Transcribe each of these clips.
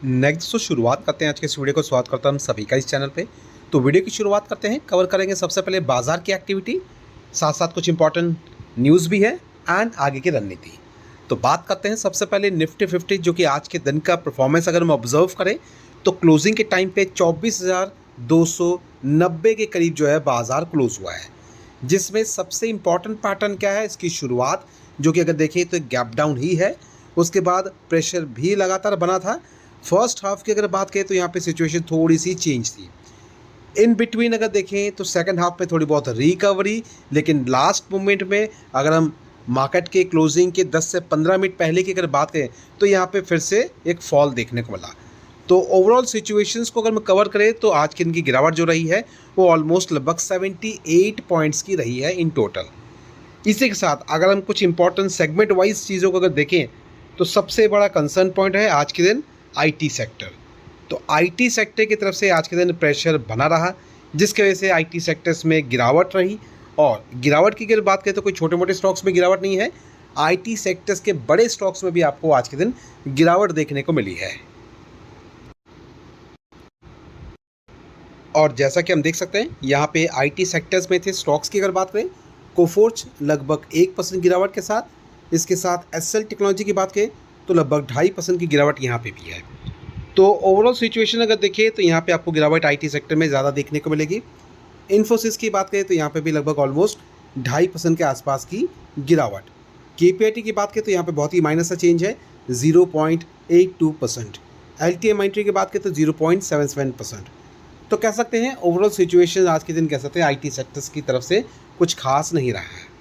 Next तो शुरुआत करते हैं आज के इस वीडियो को। स्वागत करता हूं हम सभी का इस चैनल पे। तो वीडियो की शुरुआत करते हैं, कवर करेंगे सबसे पहले बाजार की एक्टिविटी, साथ साथ कुछ इंपॉर्टेंट न्यूज़ भी है एंड आगे की रणनीति। तो बात करते हैं सबसे पहले निफ्टी 50, जो कि आज के दिन का परफॉर्मेंस अगर हम ऑब्जर्व करें तो क्लोजिंग के टाइम पे 24,290 के करीब जो है बाजार क्लोज हुआ है, जिसमें सबसे इंपॉर्टेंट पैटर्न क्या है, इसकी शुरुआत जो कि अगर देखें तो गैप डाउन ही है। उसके बाद प्रेशर भी लगातार बना था। फर्स्ट हाफ की अगर बात करें तो यहाँ पे सिचुएशन थोड़ी सी चेंज थी। इन बिटवीन अगर देखें तो सेकंड हाफ में थोड़ी बहुत रिकवरी, लेकिन लास्ट मोमेंट में अगर हम मार्केट के क्लोजिंग के 10 से 15 मिनट पहले की अगर बात करें तो यहाँ पे फिर से एक फॉल देखने को मिला। तो ओवरऑल सिचुएशंस को अगर हम कवर करें तो आज की इनकी गिरावट जो रही है वो ऑलमोस्ट लगभग 78 पॉइंट्स की रही है इन टोटल। इसी के साथ अगर हम कुछ इंपॉर्टेंट सेगमेंट वाइज चीज़ों को अगर देखें तो सबसे बड़ा कंसर्न पॉइंट है आज के दिन आईटी सेक्टर। तो आईटी सेक्टर की तरफ से आज के दिन प्रेशर बना रहा, जिसकी वजह से आईटी सेक्टर्स में गिरावट रही। और गिरावट की अगर बात करें तो कोई छोटे मोटे स्टॉक्स में गिरावट नहीं है, आईटी सेक्टर्स के बड़े स्टॉक्स में भी आपको आज के दिन गिरावट देखने को मिली है। और जैसा कि हम देख सकते हैं यहाँ पे आईटी सेक्टर्स में थे स्टॉक्स की अगर बात करें, कोफोर्ज लगभग 1% गिरावट के साथ, इसके साथ एसएल टेक्नोलॉजी की बात करें तो लगभग 2.5% की गिरावट यहाँ पे भी है। तो ओवरऑल सिचुएशन अगर देखें तो यहाँ पे आपको गिरावट आईटी सेक्टर में ज़्यादा देखने को मिलेगी। इन्फोसिस की बात करें तो यहाँ पे भी लगभग ऑलमोस्ट 2.5% के आसपास की गिरावट। केपीआईटी की बात करें तो यहाँ पे बहुत ही माइनस सा चेंज है, 0.82%। एलटीएम माइंट्री की बात करें तो 0.77%। तो कह सकते हैं ओवरऑल सिचुएशन आज के दिन कह सकते हैं आईटी सेक्टर्स की तरफ से कुछ खास नहीं रहा है।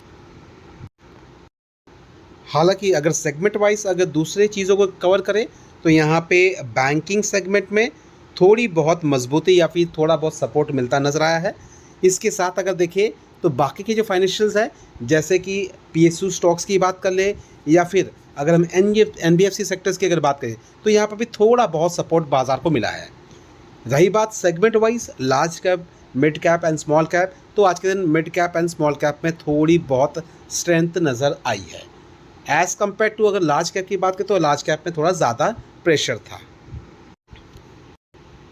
हालांकि अगर सेगमेंट वाइज अगर दूसरे चीज़ों को कवर करें तो यहाँ पे बैंकिंग सेगमेंट में थोड़ी बहुत मजबूती या फिर थोड़ा बहुत सपोर्ट मिलता नजर आया है। इसके साथ अगर देखें तो बाकी के जो फाइनेंशियल्स है, जैसे कि पीएसयू स्टॉक्स की बात कर ले या फिर अगर हम एनबीएफसी सेक्टर्स की अगर बात करें तो यहाँ पर भी थोड़ा बहुत सपोर्ट बाजार को मिला है। रही बात segment wise large cap, mid cap and small cap, तो आज के दिन mid cap and small cap में थोड़ी बहुत स्ट्रेंथ नज़र आई है एज़ कम्पेयर टू अगर लार्ज कैप की बात करें तो लार्ज कैप में थोड़ा ज़्यादा प्रेशर था।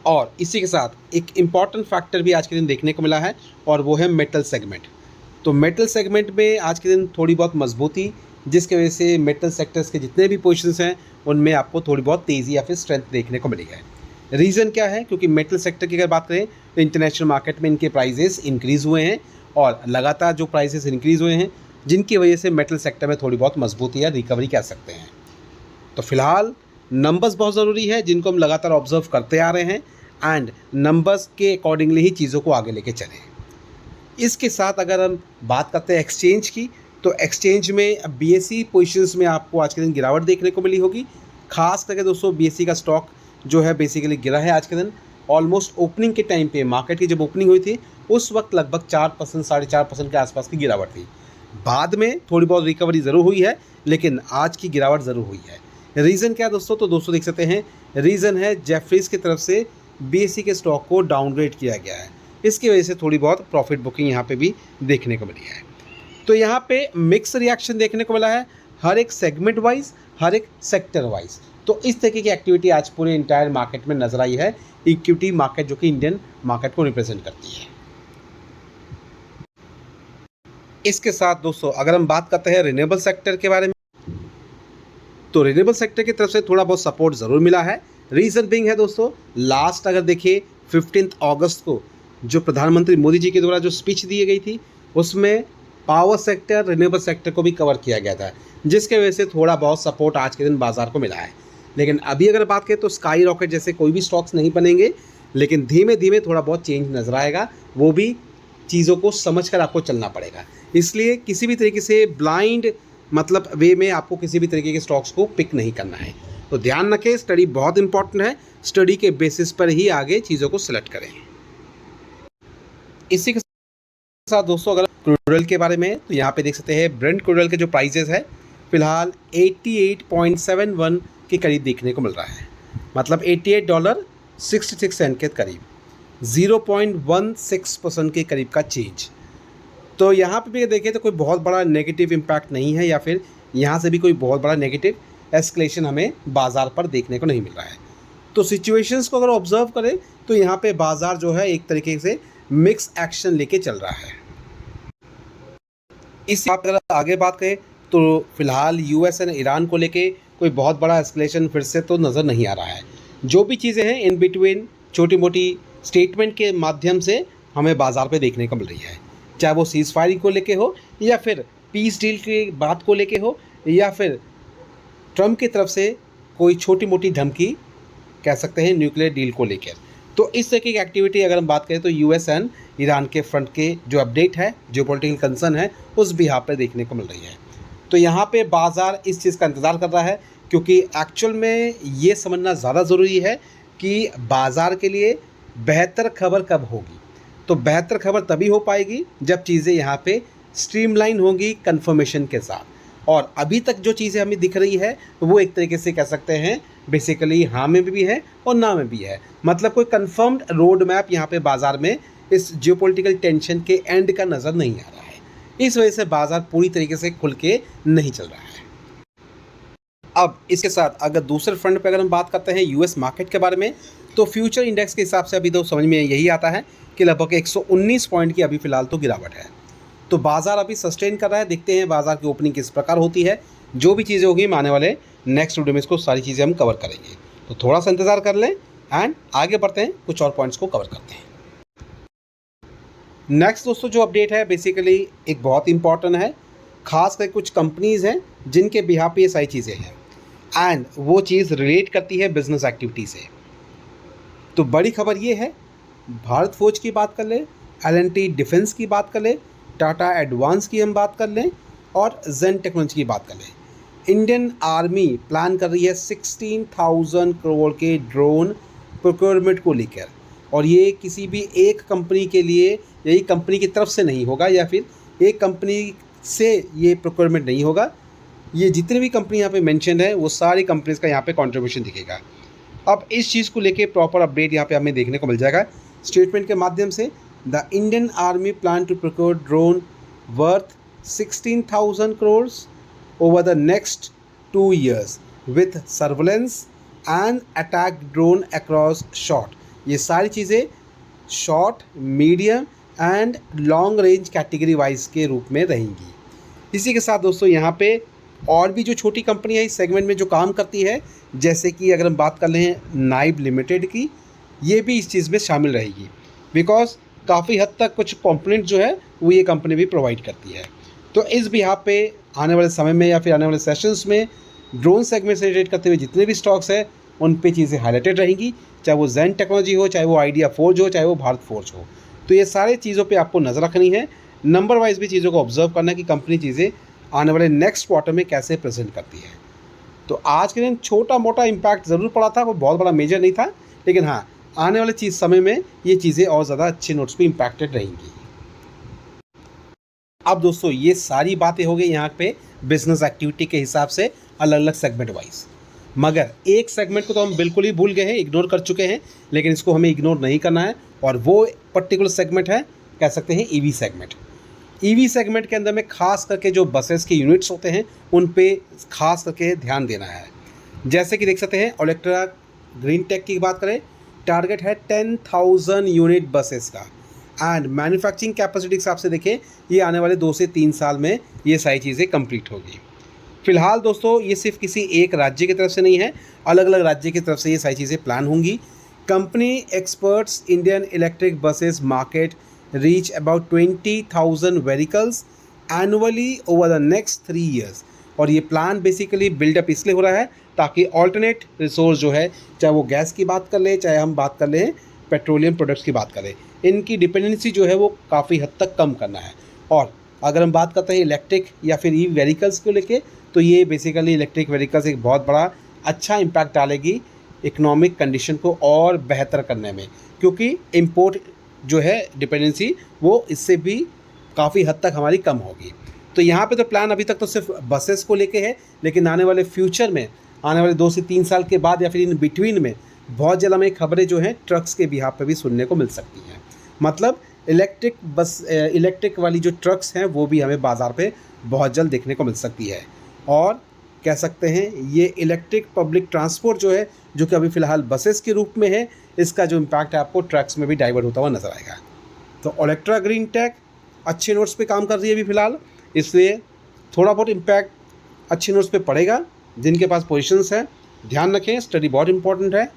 और इसी के साथ एक इम्पॉर्टेंट फैक्टर भी आज के दिन देखने को मिला है और वो है मेटल सेगमेंट। तो मेटल सेगमेंट में आज के दिन थोड़ी बहुत मजबूती, जिसकी वजह से मेटल सेक्टर्स के जितने भी पोजीशंस हैं उनमें आपको थोड़ी बहुत तेज़ी या फिर स्ट्रेंथ देखने को मिली है। रीज़न क्या है, क्योंकि मेटल सेक्टर की अगर बात करें तो इंटरनेशनल मार्केट में इनके प्राइजेस इंक्रीज़ हुए हैं और लगातार जो प्राइसेस इंक्रीज़ हुए हैं जिनकी वजह से मेटल सेक्टर में थोड़ी बहुत मजबूती या रिकवरी कह सकते हैं। तो फिलहाल नंबर्स बहुत ज़रूरी है जिनको हम लगातार ऑब्जर्व करते आ रहे हैं एंड नंबर्स के अकॉर्डिंगली ही चीज़ों को आगे लेके चलें। इसके साथ अगर हम बात करते हैं एक्सचेंज की, तो एक्सचेंज में बीएसई पोजीशंस में आपको आज के दिन गिरावट देखने को मिली होगी। खास करके दोस्तों बीएसई का स्टॉक जो है बेसिकली गिरा है आज के दिन। ऑलमोस्ट ओपनिंग के टाइम पे, मार्केट की जब ओपनिंग हुई थी उस वक्त लगभग 4%, 4.5% के आसपास की गिरावट थी। बाद में थोड़ी बहुत रिकवरी ज़रूर हुई है, लेकिन आज की गिरावट ज़रूर हुई है। रीज़न क्या है दोस्तों, तो दोस्तों देख सकते हैं रीज़न है जेफरीज की तरफ से बीएसई के स्टॉक को डाउनग्रेड किया गया है। इसकी वजह से थोड़ी बहुत प्रॉफिट बुकिंग यहाँ पे भी देखने को मिली है। तो यहाँ पे मिक्स रिएक्शन देखने को मिला है, हर एक सेगमेंट वाइज, हर एक सेक्टर वाइज। तो इस तरीके की एक्टिविटी आज पूरे इंटायर मार्केट में नजर आई है, इक्विटी मार्केट जो कि इंडियन मार्केट को रिप्रेजेंट करती है। इसके साथ दोस्तों अगर हम बात करते हैं रिन्यूएबल सेक्टर के बारे में, तो रिन्यूएबल सेक्टर की तरफ से थोड़ा बहुत सपोर्ट ज़रूर मिला है। रीज़न बिंग है दोस्तों, लास्ट अगर देखिए 15 अगस्त को जो प्रधानमंत्री मोदी जी के द्वारा जो स्पीच दी गई थी उसमें पावर सेक्टर, रिन्यूएबल सेक्टर को भी कवर किया गया था, जिसके वजह से थोड़ा बहुत सपोर्ट आज के दिन बाजार को मिला है। लेकिन अभी अगर बात करें तो स्काई रॉकेट जैसे कोई भी स्टॉक्स नहीं बनेंगे, लेकिन धीमे धीमे थोड़ा बहुत चेंज नज़र आएगा। वो भी चीज़ों को समझकर आपको चलना पड़ेगा, इसलिए किसी भी तरीके से ब्लाइंड मतलब वे में आपको किसी भी तरीके के स्टॉक्स को पिक नहीं करना है। तो ध्यान रखें, स्टडी बहुत इंपॉर्टेंट है, स्टडी के बेसिस पर ही आगे चीज़ों को सिलेक्ट करें। इसी के साथ दोस्तों अगर क्रूड ऑयल के बारे में, तो यहाँ पे देख सकते हैं ब्रेंट क्रूड ऑयल के जो प्राइजेस है फिलहाल 88.71 के करीब देखने को मिल रहा है, मतलब $88.66 के करीब, 0.16% के करीब का चेंज। तो यहाँ पे भी देखें तो कोई बहुत बड़ा नेगेटिव इम्पैक्ट नहीं है या फिर यहाँ से भी कोई बहुत बड़ा नेगेटिव एस्केलेशन हमें बाज़ार पर देखने को नहीं मिल रहा है। तो सिचुएशंस को अगर ऑब्जर्व करें तो यहाँ पे बाज़ार जो है एक तरीके से मिक्स एक्शन लेके चल रहा है। इस आप अगर आगे बात करें तो फिलहाल यूएस एंड ईरान को लेके कोई बहुत बड़ा एस्केलेशन फिर से तो नज़र नहीं आ रहा है। जो भी चीज़ें हैं इन बिटवीन छोटी मोटी स्टेटमेंट के माध्यम से हमें बाज़ार पे देखने को मिल रही है, चाहे वो सीज़ फायरिंग को लेके हो या फिर पीस डील की बात को लेके हो या फिर ट्रम्प की तरफ से कोई छोटी मोटी धमकी कह सकते हैं न्यूक्लियर डील को लेकर। तो इस तरह की एक्टिविटी अगर हम बात करें तो यूएस एंड ईरान के फ्रंट के जो अपडेट है, जो पॉलिटिकल कंसर्न है, उस भी यहाँ पर देखने को मिल रही है। तो यहाँ पे बाज़ार इस चीज़ का इंतज़ार कर रहा है, क्योंकि एक्चुअल में ये समझना ज़्यादा ज़रूरी है कि बाज़ार के लिए बेहतर खबर कब होगी। तो बेहतर खबर तभी हो पाएगी जब चीज़ें यहाँ पे स्ट्रीमलाइन होंगी कन्फर्मेशन के साथ। और अभी तक जो चीज़ें हमें दिख रही है वो एक तरीके से कह सकते हैं बेसिकली हाँ में भी है और ना में भी है। मतलब कोई कंफर्म्ड रोड मैप यहाँ पे बाज़ार में इस जियोपॉलिटिकल टेंशन के एंड का नज़र नहीं आ रहा है। इस वजह से बाज़ार पूरी तरीके से खुल के नहीं चल रहा है। अब इसके साथ अगर दूसरे फ्रंट पे अगर हम बात करते हैं यूएस मार्केट के बारे में, तो फ्यूचर इंडेक्स के हिसाब से अभी तो समझ में यही आता है कि लगभग 119 पॉइंट की अभी फ़िलहाल तो गिरावट है। तो बाज़ार अभी सस्टेन कर रहा है। देखते हैं बाज़ार की ओपनिंग किस प्रकार होती है। जो भी चीज़ें होगी आने वाले नेक्स्ट वीडियो में इसको सारी चीज़ें हम कवर करेंगे। तो थोड़ा सा इंतज़ार कर लें एंड आगे बढ़ते हैं, कुछ और पॉइंट्स को कवर करते हैं। नेक्स्ट दोस्तों जो अपडेट है बेसिकली एक बहुत इंपॉर्टेंट है, खास कर कुछ कंपनीज़ हैं जिनके बिहाफ पे ये सारी चीज़ें हैं एंड वो चीज़ रिलेट करती है बिजनेस एक्टिविटी से। तो बड़ी खबर ये है, भारत फौज की बात कर लें, L&T डिफेंस की बात कर लें, टाटा एडवांस की हम बात कर लें और जेन टेक्नोलॉजी की बात कर लें। इंडियन आर्मी प्लान कर रही है 16,000 करोड़ के ड्रोन प्रोक्योरमेंट को लेकर, और ये किसी भी एक कंपनी के लिए, यही कंपनी की तरफ से नहीं होगा या फिर एक कंपनी से ये प्रोक्योरमेंट नहीं होगा। ये जितने भी कंपनी यहाँ पे मेंशन है वो सारी कंपनीज़ का यहाँ पे कंट्रीब्यूशन दिखेगा। अब इस चीज़ को लेके प्रॉपर अपडेट यहाँ पे हमें देखने को मिल जाएगा स्टेटमेंट के माध्यम से। The Indian army plan to procure drone worth 16,000 crores over the next 2 years with surveillance and attack drone across short। ये सारी चीज़ें short, medium and long range category wise के रूप में रहेंगी। इसी के साथ दोस्तों यहाँ पे और भी जो छोटी कंपनी है इस सेगमेंट में जो काम करती है, जैसे कि अगर हम बात कर लें नाइब लिमिटेड की, ये भी इस चीज़ में शामिल रहेगी, बिकॉज काफ़ी हद तक कुछ कंपोनेंट जो है वो ये कंपनी भी प्रोवाइड करती है। तो इस बिहाफ पे आने वाले समय में या फिर आने वाले सेशंस में ड्रोन सेगमेंट से रिलेटेड करते हुए जितने भी स्टॉक्स हैं उन पे चीज़ें हाईलाइटेड रहेंगी, चाहे वो जेन टेक्नोलॉजी हो, चाहे वो आइडिया फोर्ज हो, चाहे वो भारत फोर्ज हो। तो ये सारे चीज़ों पे आपको नज़र रखनी है, नंबर वाइज भी चीज़ों को ऑब्जर्व करना है कि कंपनी चीज़ें आने वाले नेक्स्ट क्वार्टर में कैसे प्रेजेंट करती है। तो आज के दिन छोटा मोटा इम्पैक्ट ज़रूर पड़ा था, वो बहुत बड़ा मेजर नहीं था, लेकिन हाँ आने वाले समय में ये चीज़ें और ज़्यादा अच्छे नोट्स पे इम्पैक्टेड रहेंगी। अब दोस्तों ये सारी बातें हो गई यहाँ पे बिजनेस एक्टिविटी के हिसाब से अलग अलग सेगमेंट वाइज, मगर एक सेगमेंट को तो हम बिल्कुल ही भूल गए हैं, इग्नोर कर चुके हैं, लेकिन इसको हमें इग्नोर नहीं करना है, और वो पर्टिकुलर सेगमेंट है, कह सकते हैं ईवी सेगमेंट। ईवी सेगमेंट के अंदर में खास करके जो बसेस के यूनिट्स होते हैं उन पे खास करके ध्यान देना है। जैसे कि देख सकते हैं ओलेक्ट्रा ग्रीन टेक की बात करें, टारगेट है 10,000 यूनिट बसेस का, एंड मैन्युफैक्चरिंग कैपेसिटी के हिसाब से देखें ये आने वाले 2 से 3 साल में ये सारी चीज़ें कंप्लीट होगी। फिलहाल दोस्तों ये सिर्फ किसी एक राज्य की तरफ से नहीं है, अलग अलग राज्य की तरफ से ये सारी चीज़ें प्लान होंगी। Company experts Indian electric buses market reach about 20,000 vehicles annually over the next 3 years। और ये प्लान बेसिकली बिल्डअप इसलिए हो रहा है ताकि ऑल्टरनेट रिसोर्स जो है, चाहे वो गैस की बात कर लें, चाहे हम बात कर लें पेट्रोलियम प्रोडक्ट्स की बात करें, इनकी डिपेंडेंसी जो है वो काफ़ी हद तक कम करना है। और अगर हम बात करते हैं इलेक्ट्रिक या फिर ई व्हीकल्स को लेके, तो ये बेसिकली इलेक्ट्रिक व्हीकल्स एक बहुत बड़ा अच्छा इम्पैक्ट डालेगी इकोनॉमिक कंडीशन को और बेहतर करने में, क्योंकि इम्पोर्ट जो है डिपेंडेंसी वो इससे भी काफ़ी हद तक हमारी कम होगी। तो यहाँ पे तो प्लान अभी तक तो सिर्फ बसेस को लेके है, लेकिन आने वाले फ्यूचर में, आने वाले 2 से 3 साल के बाद या फिर इन बिटवीन में बहुत जल्द हमें खबरें जो हैं ट्रक्स के बिहाफ पे भी सुनने को मिल सकती हैं। मतलब इलेक्ट्रिक वाली जो ट्रक्स हैं वो भी हमें बाज़ार पे बहुत जल्द देखने को मिल सकती है। और कह सकते हैं ये इलेक्ट्रिक पब्लिक ट्रांसपोर्ट जो है, जो कि अभी फ़िलहाल बसेस के रूप में है, इसका जो इम्पैक्ट है आपको ट्रक्स में भी डाइवर्ट होता हुआ नज़र आएगा। तो ओलेक्ट्रा ग्रीन टेक अच्छे नोट्स पे काम कर रही है अभी फ़िलहाल, इसलिए थोड़ा बहुत इम्पैक्ट अच्छे नोट्स पे पड़ेगा। जिनके पास पोजीशंस है ध्यान रखें, स्टडी बहुत इंपॉर्टेंट है।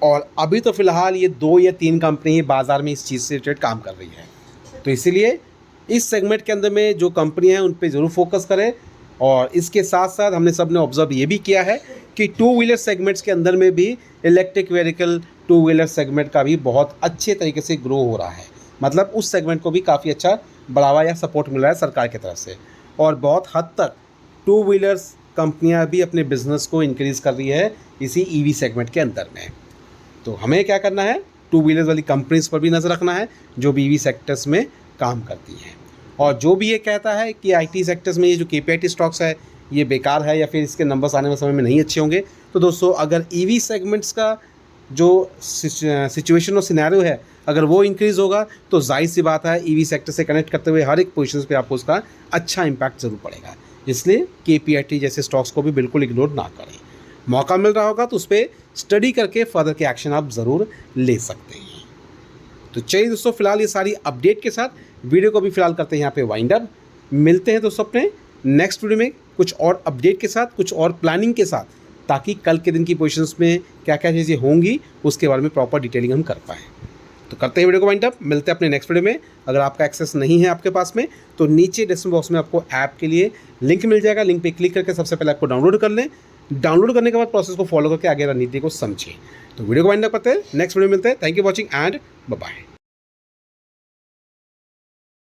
और अभी तो फ़िलहाल ये 2 या 3 कंपनी ही बाज़ार में इस चीज़ से रिलेटेड काम कर रही है, तो इसीलिए इस सेगमेंट के अंदर में जो कंपनियां हैं उन पे ज़रूर फोकस करें। और इसके साथ साथ हमने सब ने ऑब्जर्व ये भी किया है कि टू व्हीलर सेगमेंट्स के अंदर में भी electric vehicle two wheeler segment का भी बहुत अच्छे तरीके से ग्रो हो रहा है, मतलब उस सेगमेंट को भी काफ़ी अच्छा बढ़ावा या सपोर्ट मिल रहा है सरकार की तरफ से। और बहुत हद तक टू व्हीलर्स कंपनियां भी अपने बिजनेस को इंक्रीज़ कर रही है इसी ईवी सेगमेंट के अंदर में। तो हमें क्या करना है, टू व्हीलर्स वाली कंपनीज़ पर भी नज़र रखना है जो भी ईवी सेक्टर्स में काम करती हैं। और जो भी ये कहता है कि आईटी सेक्टर्स में ये जो केपीआईटी स्टॉक्स है ये बेकार है या फिर इसके नंबर्स आने वाले समय में नहीं अच्छे होंगे, तो दोस्तों अगर ईवी सेगमेंट्स का जो सिचुएशन और सिनेरियो है अगर वो इंक्रीज़ होगा तो जाहिर सी बात है ईवी सेक्टर से कनेक्ट करते हुए हर एक पोजीशन पे आपको उसका अच्छा इम्पैक्ट ज़रूर पड़ेगा। इसलिए केपीआईटी जैसे स्टॉक्स को भी बिल्कुल इग्नोर ना करें। मौका मिल रहा होगा तो उस पर स्टडी करके फर्दर के एक्शन आप ज़रूर ले सकते हैं। तो चलिए दोस्तों, फिलहाल ये सारी अपडेट के साथ वीडियो को भी फिलहाल करते हैं यहाँ पे वाइंड अप। मिलते हैं दोस्तों अपने नेक्स्ट वीडियो में कुछ और अपडेट के साथ, कुछ और प्लानिंग के साथ, ताकि कल के दिन की पोजीशंस में क्या क्या चीज़ें होंगी उसके बारे में प्रॉपर डिटेलिंग हम कर पाएँ। तो करते हैं वीडियो को वाइंड अप, मिलते हैं अपने नेक्स्ट वीडियो में। अगर आपका एक्सेस नहीं है आपके पास में तो नीचे डिस्क्रिप्शन बॉक्स में आपको ऐप के लिए लिंक मिल जाएगा, लिंक पे क्लिक करके सबसे पहले आपको डाउनलोड कर लें। डाउनलोड करने के बाद प्रोसेस को फॉलो करके आगे रणनीति को समझें। तो वीडियो को वाइंड अप करते हैं, नेक्स्ट वीडियो में मिलते हैं। Thank you watching and bye bye.